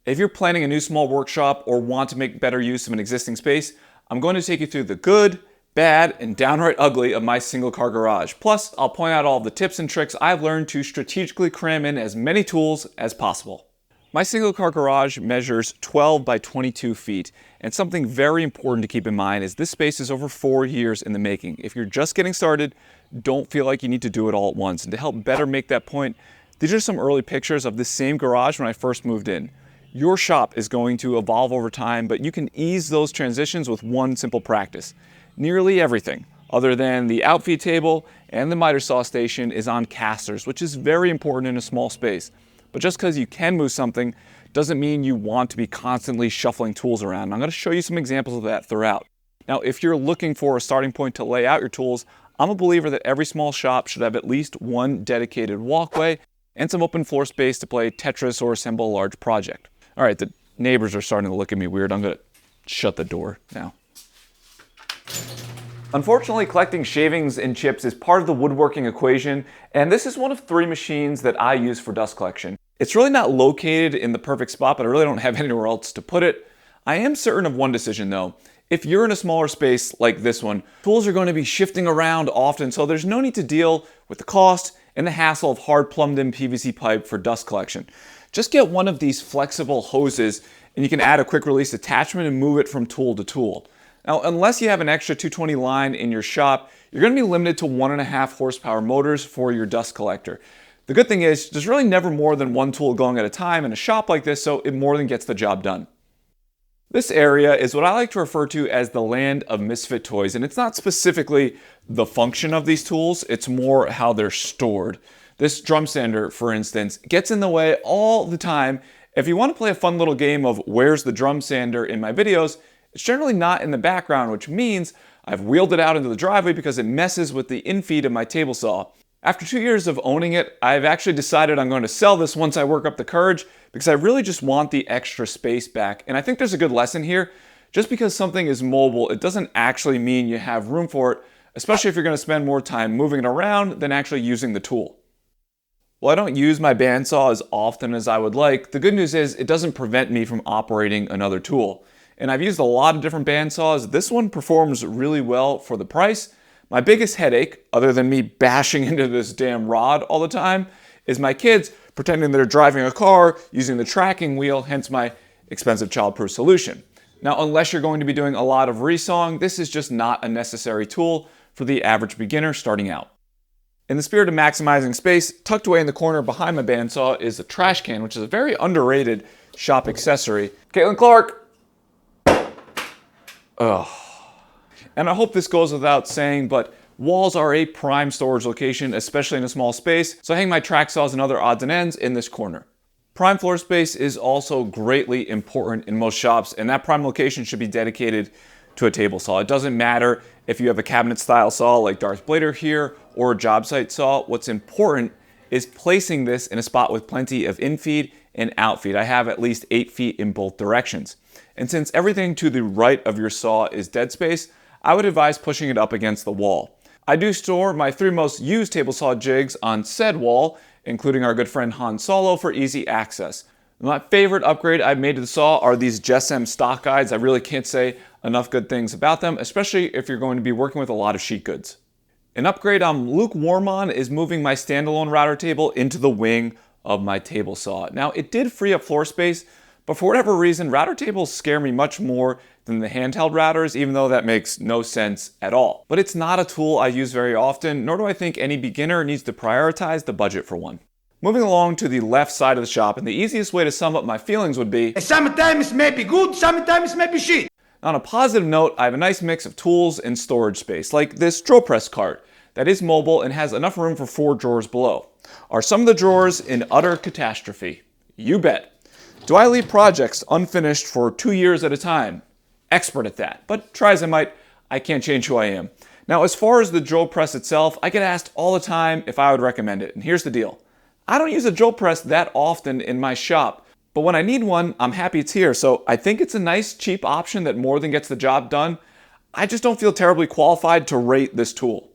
If you're planning a new small workshop or want to make better use of an existing space, I'm going to take you through the good, bad, and downright ugly of my single car garage. Plus, I'll point out all of the tips and tricks I've learned to strategically cram in as many tools as possible. My single car garage measures 12 by 22 feet, and something very important to keep in mind is this space is over 4 years in the making. If you're just getting started, don't feel like you need to do it all at once. And to help better make that point, these are some early pictures of this same garage when I first moved in. Your shop is going to evolve over time, but you can ease those transitions with one simple practice. Nearly everything, other than the outfeed table and the miter saw station, is on casters, which is very important in a small space. But just because you can move something doesn't mean you want to be constantly shuffling tools around. And I'm going to show you some examples of that throughout. Now, if you're looking for a starting point to lay out your tools, I'm a believer that every small shop should have at least one dedicated walkway and some open floor space to play Tetris or assemble a large project. All right, the neighbors are starting to look at me weird. I'm going to shut the door now. Unfortunately, collecting shavings and chips is part of the woodworking equation, and this is one of 3 machines that I use for dust collection. It's really not located in the perfect spot, but I really don't have anywhere else to put it. I am certain of one decision though. If you're in a smaller space like this one, tools are going to be shifting around often, so there's no need to deal with the cost and the hassle of hard plumbed-in PVC pipe for dust collection. Just get one of these flexible hoses and you can add a quick release attachment and move it from tool to tool. Now, unless you have an extra 220 line in your shop, you're going to be limited to 1.5 horsepower motors for your dust collector. The good thing is, there's really never more than one tool going at a time in a shop like this, so it more than gets the job done. This area is what I like to refer to as the land of misfit toys, and it's not specifically the function of these tools, it's more how they're stored. This drum sander, for instance, gets in the way all the time. If you want to play a fun little game of where's the drum sander in my videos, it's generally not in the background, which means I've wheeled it out into the driveway because it messes with the infeed of my table saw. After 2 years of owning it, I've actually decided I'm going to sell this once I work up the courage because I really just want the extra space back. And I think there's a good lesson here. Just because something is mobile, it doesn't actually mean you have room for it, especially if you're going to spend more time moving it around than actually using the tool. While I don't use my bandsaw as often as I would like, the good news is it doesn't prevent me from operating another tool. And I've used a lot of different bandsaws. This one performs really well for the price. My biggest headache, other than me bashing into this damn rod all the time, is my kids pretending they're driving a car using the tracking wheel, hence my expensive childproof solution. Now, unless you're going to be doing a lot of resawing, this is just not a necessary tool for the average beginner starting out. In the spirit of maximizing space, tucked away in the corner behind my bandsaw is a trash can, which is a very underrated shop accessory. Caitlin Clark! Ugh. And I hope this goes without saying, but walls are a prime storage location, especially in a small space, so I hang my track saws and other odds and ends in this corner. Prime floor space is also greatly important in most shops, and that prime location should be dedicated to a table saw. It doesn't matter if you have a cabinet style saw like Darth Blader here or a job site saw. What's important is placing this in a spot with plenty of infeed and outfeed. I have at least 8 feet in both directions. And since everything to the right of your saw is dead space, I would advise pushing it up against the wall. I do store my 3 most used table saw jigs on said wall, including our good friend Han Solo for easy access. My favorite upgrade I've made to the saw are these GSM stock guides. I really can't say enough good things about them, especially if you're going to be working with a lot of sheet goods. An upgrade I'm lukewarm on is moving my standalone router table into the wing of my table saw. Now, it did free up floor space, but for whatever reason, router tables scare me much more than the handheld routers, even though that makes no sense at all. But it's not a tool I use very often, nor do I think any beginner needs to prioritize the budget for one. Moving along to the left side of the shop, and the easiest way to sum up my feelings would be, sometimes it may be good, sometimes it may be shit. On a positive note, I have a nice mix of tools and storage space, like this drill press cart that is mobile and has enough room for 4 drawers below. Are some of the drawers in utter catastrophe? You bet. Do I leave projects unfinished for 2 years at a time? Expert at that, but try as I might, I can't change who I am. Now, as far as the drill press itself, I get asked all the time if I would recommend it, and here's the deal. I don't use a drill press that often in my shop, but when I need one, I'm happy it's here, so I think it's a nice, cheap option that more than gets the job done. I just don't feel terribly qualified to rate this tool.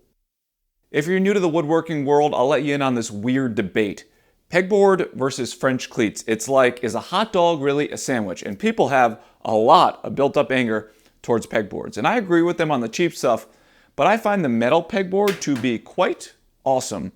If you're new to the woodworking world, I'll let you in on this weird debate. Pegboard versus French cleats. It's like, is a hot dog really a sandwich? And people have a lot of built up anger towards pegboards. And I agree with them on the cheap stuff, but I find the metal pegboard to be quite awesome.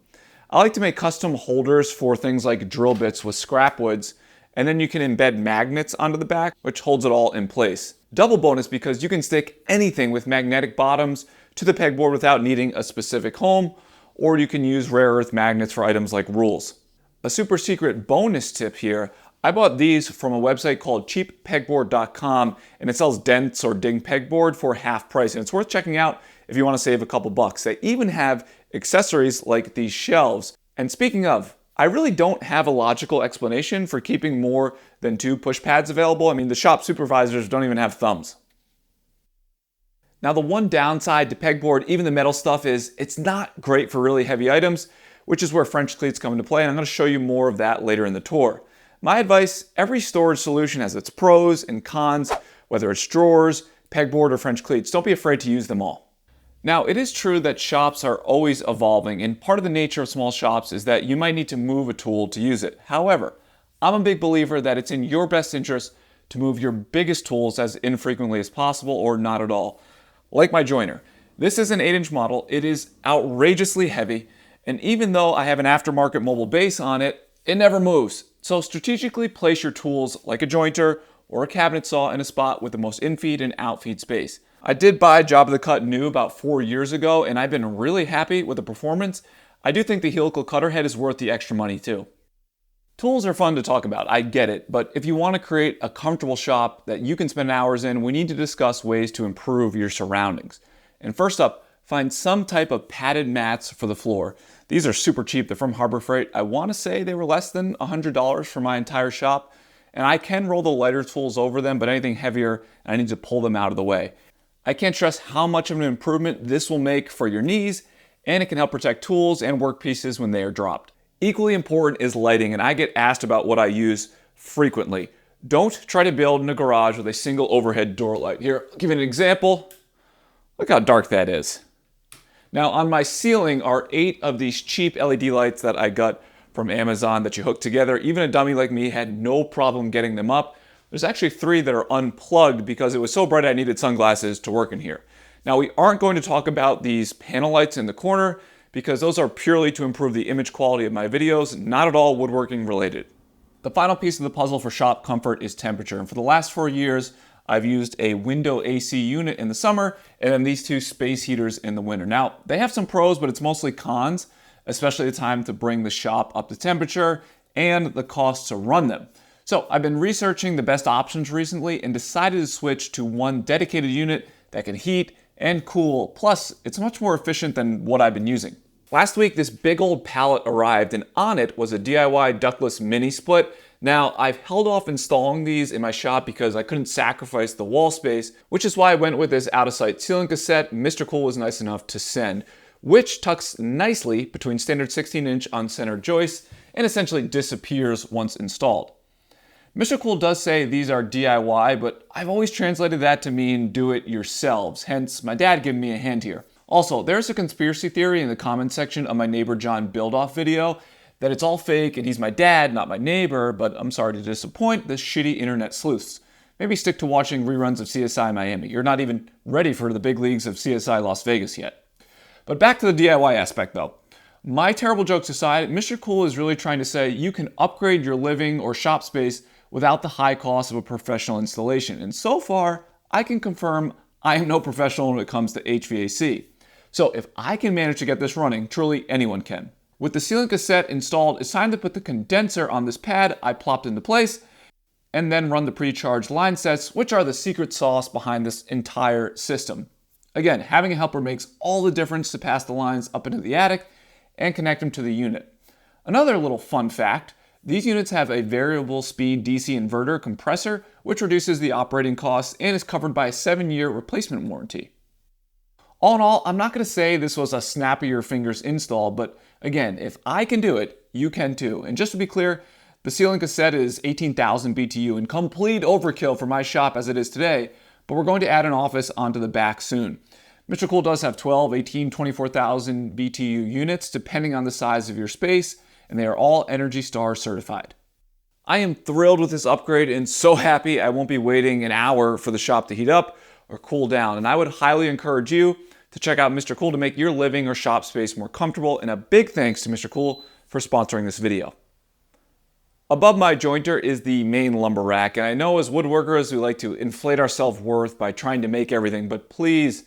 I like to make custom holders for things like drill bits with scrap woods, and then you can embed magnets onto the back, which holds it all in place. Double bonus because you can stick anything with magnetic bottoms to the pegboard without needing a specific home, or you can use rare earth magnets for items like rules. A super secret bonus tip here, I bought these from a website called cheappegboard.com, and it sells dents or ding pegboard for half price, and it's worth checking out if you want to save a couple bucks. They even have accessories like these shelves. And speaking of, I really don't have a logical explanation for keeping more than 2 push pads available. I mean, the shop supervisors don't even have thumbs. Now, the one downside to pegboard, even the metal stuff, is it's not great for really heavy items, which is where French cleats come into play, and I'm going to show you more of that later in the tour. My advice, every storage solution has its pros and cons, whether it's drawers, pegboard, or French cleats. Don't be afraid to use them all. Now, it is true that shops are always evolving, and part of the nature of small shops is that you might need to move a tool to use it. However, I'm a big believer that it's in your best interest to move your biggest tools as infrequently as possible or not at all. Like my joiner. This is an 8-inch model. It is outrageously heavy, and even though I have an aftermarket mobile base on it, it never moves. So strategically place your tools like a jointer or a cabinet saw in a spot with the most infeed and outfeed space. I did buy Job of the Cut new about 4 years ago, and I've been really happy with the performance. I do think the helical cutter head is worth the extra money too. Tools are fun to talk about, I get it, but if you want to create a comfortable shop that you can spend hours in, we need to discuss ways to improve your surroundings. And first up, find some type of padded mats for the floor. These are super cheap, they're from Harbor Freight. I want to say they were less than $100 for my entire shop, and I can roll the lighter tools over them, but anything heavier, I need to pull them out of the way. I can't stress how much of an improvement this will make for your knees, and it can help protect tools and work pieces when they are dropped. Equally important is lighting, and I get asked about what I use frequently. Don't try to build in a garage with a single overhead door light. Here, I'll give you an example. Look how dark that is. Now on my ceiling are 8 of these cheap LED lights that I got from Amazon that you hook together. Even a dummy like me had no problem getting them up. There's actually 3 that are unplugged because it was so bright I needed sunglasses to work in here. Now we aren't going to talk about these panel lights in the corner because those are purely to improve the image quality of my videos, not at all woodworking related. The final piece of the puzzle for shop comfort is temperature, and for the last 4 years I've used a window AC unit in the summer and then these 2 space heaters in the winter. Now they have some pros, but it's mostly cons, especially the time to bring the shop up to temperature and the cost to run them. So I've been researching the best options recently and decided to switch to one dedicated unit that can heat and cool. Plus, it's much more efficient than what I've been using. Last week, this big old pallet arrived, and on it was a DIY ductless mini split. Now, I've held off installing these in my shop because I couldn't sacrifice the wall space, which is why I went with this out-of-sight ceiling cassette Mr. Cool was nice enough to send, which tucks nicely between standard 16-inch uncentered joists and essentially disappears once installed. Mr. Cool does say these are DIY, but I've always translated that to mean do it yourselves, hence my dad giving me a hand here. Also, there's a conspiracy theory in the comment section of my neighbor John build-off video that it's all fake and he's my dad, not my neighbor, but I'm sorry to disappoint the shitty internet sleuths. Maybe stick to watching reruns of CSI Miami. You're not even ready for the big leagues of CSI Las Vegas yet. But back to the DIY aspect though. My terrible jokes aside, Mr. Cool is really trying to say you can upgrade your living or shop space without the high cost of a professional installation. And so far, I can confirm I am no professional when it comes to HVAC. So if I can manage to get this running, truly anyone can. With the ceiling cassette installed, it's time to put the condenser on this pad I plopped into place, and then run the pre-charged line sets, which are the secret sauce behind this entire system. Again, having a helper makes all the difference to pass the lines up into the attic and connect them to the unit. Another little fun fact, these units have a variable speed DC inverter compressor, which reduces the operating costs and is covered by a 7-year replacement warranty. All in all, I'm not going to say this was a snap of your fingers install, but again, if I can do it, you can too. And just to be clear, the ceiling cassette is 18,000 BTU and complete overkill for my shop as it is today, but we're going to add an office onto the back soon. Mr. Cool does have 12, 18, 24,000 BTU units depending on the size of your space, and they are all ENERGY STAR certified. I am thrilled with this upgrade and so happy I won't be waiting an hour for the shop to heat up or cool down. And I would highly encourage you to check out Mr. Cool to make your living or shop space more comfortable. And a big thanks to Mr. Cool for sponsoring this video. Above my jointer is the main lumber rack, and I know as woodworkers we like to inflate our self-worth by trying to make everything, but please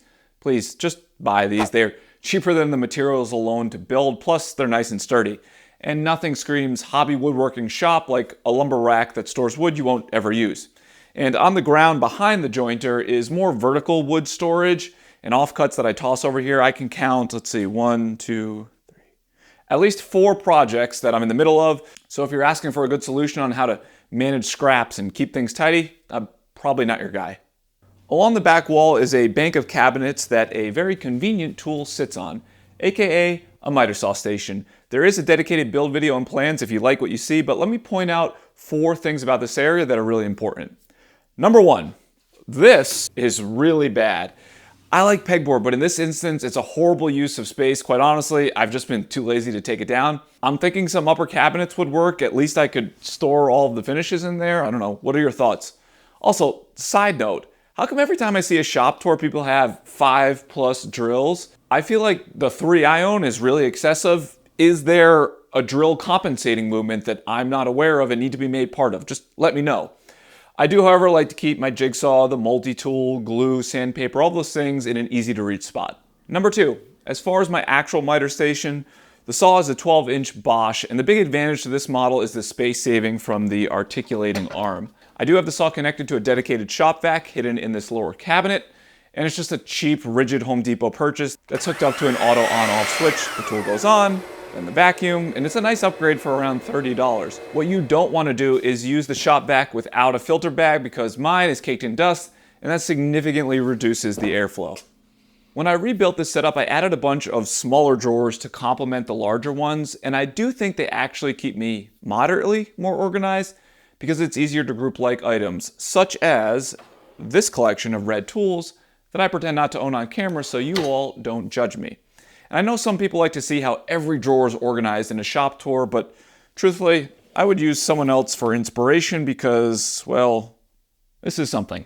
just buy these. They're cheaper than the materials alone to build, plus they're nice and sturdy. And nothing screams hobby woodworking shop like a lumber rack that stores wood you won't ever use. And on the ground behind the jointer is more vertical wood storage and offcuts that I toss over here. I can count, let's see, 1, 2, 3, at least 4 projects that I'm in the middle of. So if you're asking for a good solution on how to manage scraps and keep things tidy, I'm probably not your guy. Along the back wall is a bank of cabinets that a very convenient tool sits on, aka a miter saw station. There is a dedicated build video and plans if you like what you see, but let me point out 4 things about this area that are really important. Number 1, this is really bad. I like pegboard, but in this instance, it's a horrible use of space. Quite honestly, I've just been too lazy to take it down. I'm thinking some upper cabinets would work. At least I could store all of the finishes in there. I don't know. What are your thoughts? Also, side note, how come every time I see a shop tour, people have 5+ drills? I feel like the 3 I own is really excessive. Is there a drill compensating movement that I'm not aware of and need to be made part of? Just let me know. I do, however, like to keep my jigsaw, the multi-tool, glue, sandpaper, all those things in an easy-to-reach spot. Number 2, as far as my actual miter station, the saw is a 12-inch Bosch, and the big advantage to this model is the space saving from the articulating arm. I do have the saw connected to a dedicated shop vac hidden in this lower cabinet, and it's just a cheap, rigid Home Depot purchase that's hooked up to an auto on-off switch. The tool goes on, then the vacuum, and it's a nice upgrade for around $30. What you don't want to do is use the shop vac without a filter bag because mine is caked in dust, and that significantly reduces the airflow. When I rebuilt this setup, I added a bunch of smaller drawers to complement the larger ones, and I do think they actually keep me moderately more organized because it's easier to group like items, such as this collection of red tools that I pretend not to own on camera so you all don't judge me. And I know some people like to see how every drawer is organized in a shop tour, but truthfully, I would use someone else for inspiration because, well, this is something.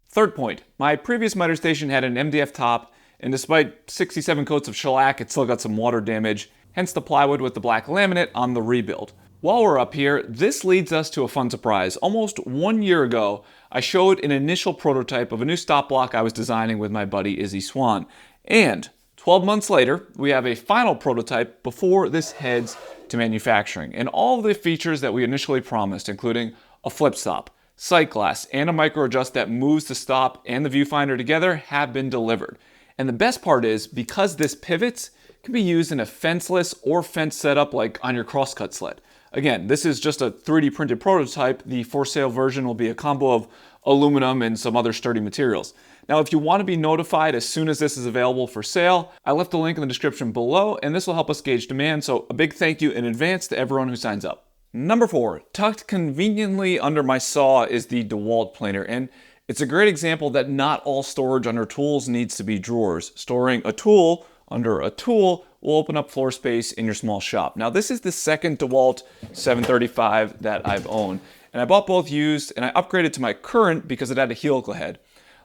Third point, my previous miter station had an MDF top, and despite 67 coats of shellac, it still got some water damage, hence the plywood with the black laminate on the rebuild. While we're up here, this leads us to a fun surprise. Almost 1 year ago, I showed an initial prototype of a new stop block I was designing with my buddy Izzy Swan. And 12 months later, we have a final prototype before this heads to manufacturing. And all of the features that we initially promised, including a flip stop, sight glass, and a micro adjust that moves the stop and the viewfinder together, have been delivered. And the best part is, because this pivots, it can be used in a fenceless or fence setup like on your crosscut sled. Again, this is just a 3D printed prototype. The for sale version will be a combo of aluminum and some other sturdy materials. Now, if you want to be notified as soon as this is available for sale, I left a link in the description below, and this will help us gauge demand, so a big thank you in advance to everyone who signs up. Number 4, tucked conveniently under my saw is the DeWalt planer, and it's a great example that not all storage under tools needs to be drawers. Storing a tool under a tool will open up floor space in your small shop. Now, this is the second DeWalt 735 that I've owned, and I bought both used, and I upgraded to my current because it had a helical head.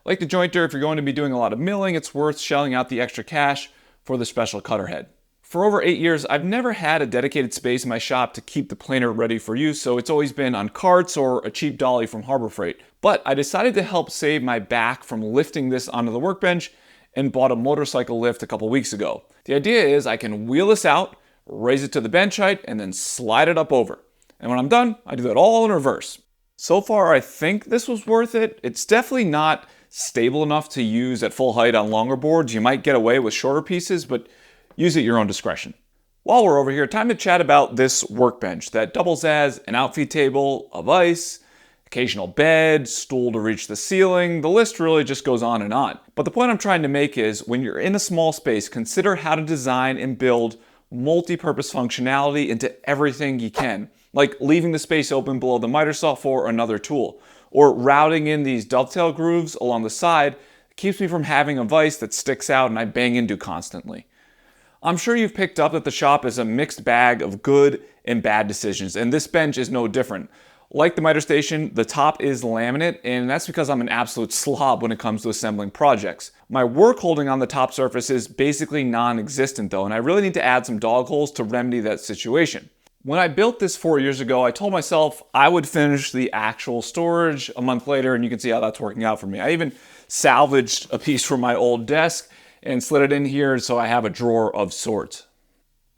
Like the jointer, if you're going to be doing a lot of milling, it's worth shelling out the extra cash for the special cutter head. For over 8 years, I've never had a dedicated space in my shop to keep the planer ready for use, so it's always been on carts or a cheap dolly from Harbor Freight. But I decided to help save my back from lifting this onto the workbench and bought a motorcycle lift a couple weeks ago. The idea is I can wheel this out, raise it to the bench height, and then slide it up over. And when I'm done, I do that all in reverse. So far, I think this was worth it. It's definitely not stable enough to use at full height on longer boards. You might get away with shorter pieces, but use at your own discretion. While we're over here, time to chat about this workbench that doubles as an outfeed table, a vise, occasional bed, stool to reach the ceiling. The list really just goes on and on. But the point I'm trying to make is when you're in a small space, consider how to design and build multi-purpose functionality into everything you can, like leaving the space open below the miter saw for another tool, or routing in these dovetail grooves along the side. It keeps me from having a vise that sticks out and I bang into constantly. I'm sure you've picked up that the shop is a mixed bag of good and bad decisions, and this bench is no different. Like the miter station, the top is laminate, and that's because I'm an absolute slob when it comes to assembling projects. My work holding on the top surface is basically non-existent though, and I really need to add some dog holes to remedy that situation. When I built this 4 years ago, I told myself I would finish the actual storage a month later, and you can see how that's working out for me. I even salvaged a piece from my old desk and slid it in here so I have a drawer of sorts.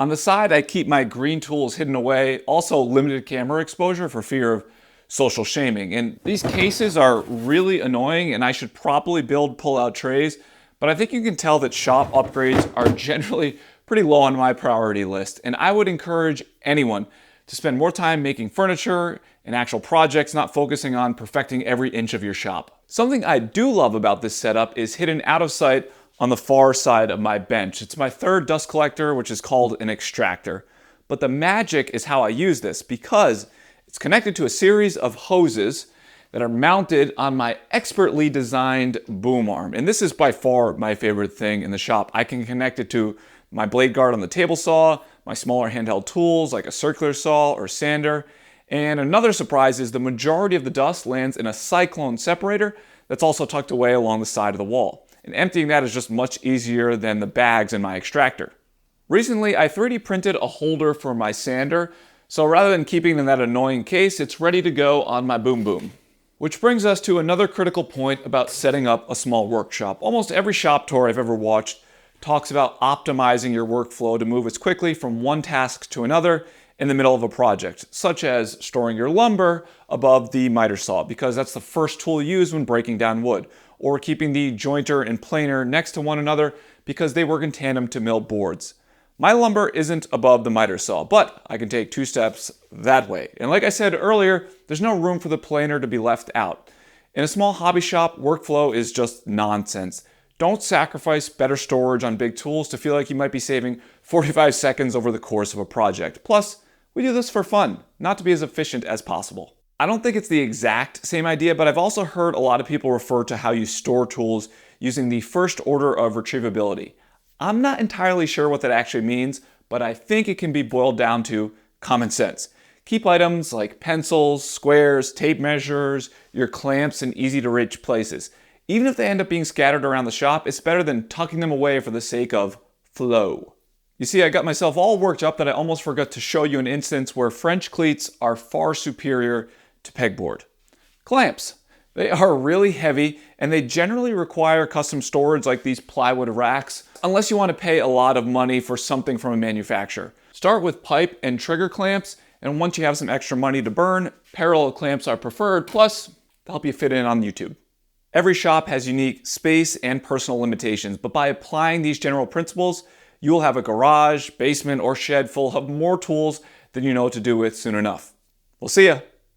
On the side, I keep my green tools hidden away, also limited camera exposure for fear of social shaming. And these cases are really annoying, and I should probably build pull-out trays, but I think you can tell that shop upgrades are generally pretty low on my priority list, and I would encourage anyone to spend more time making furniture and actual projects, not focusing on perfecting every inch of your shop. Something I do love about this setup is hidden out of sight on the far side of my bench. It's my third dust collector, which is called an extractor. But the magic is how I use this, because it's connected to a series of hoses that are mounted on my expertly designed boom arm. And this is by far my favorite thing in the shop. I can connect it to my blade guard on the table saw, my smaller handheld tools like a circular saw or sander. And another surprise is the majority of the dust lands in a cyclone separator that's also tucked away along the side of the wall. And emptying that is just much easier than the bags in my extractor. Recently, I 3D printed a holder for my sander, so rather than keeping it in that annoying case, it's ready to go on my boom boom. Which brings us to another critical point about setting up a small workshop. Almost every shop tour I've ever watched talks about optimizing your workflow to move as quickly from one task to another in the middle of a project, such as storing your lumber above the miter saw, because that's the first tool used when breaking down wood, or keeping the jointer and planer next to one another because they work in tandem to mill boards. My lumber isn't above the miter saw, but I can take 2 steps that way. And like I said earlier, there's no room for the planer to be left out. In a small hobby shop, workflow is just nonsense. Don't sacrifice better storage on big tools to feel like you might be saving 45 seconds over the course of a project. Plus, we do this for fun, not to be as efficient as possible. I don't think it's the exact same idea, but I've also heard a lot of people refer to how you store tools using the first order of retrievability. I'm not entirely sure what that actually means, but I think it can be boiled down to common sense. Keep items like pencils, squares, tape measures, your clamps in easy to reach places. Even if they end up being scattered around the shop, it's better than tucking them away for the sake of flow. You see, I got myself all worked up that I almost forgot to show you an instance where French cleats are far superior to pegboard. Clamps. They are really heavy, and they generally require custom storage like these plywood racks, unless you want to pay a lot of money for something from a manufacturer. Start with pipe and trigger clamps, and once you have some extra money to burn, parallel clamps are preferred, plus they'll help you fit in on YouTube. Every shop has unique space and personal limitations, but by applying these general principles, you will have a garage, basement, or shed full of more tools than you know what to do with soon enough. We'll see ya.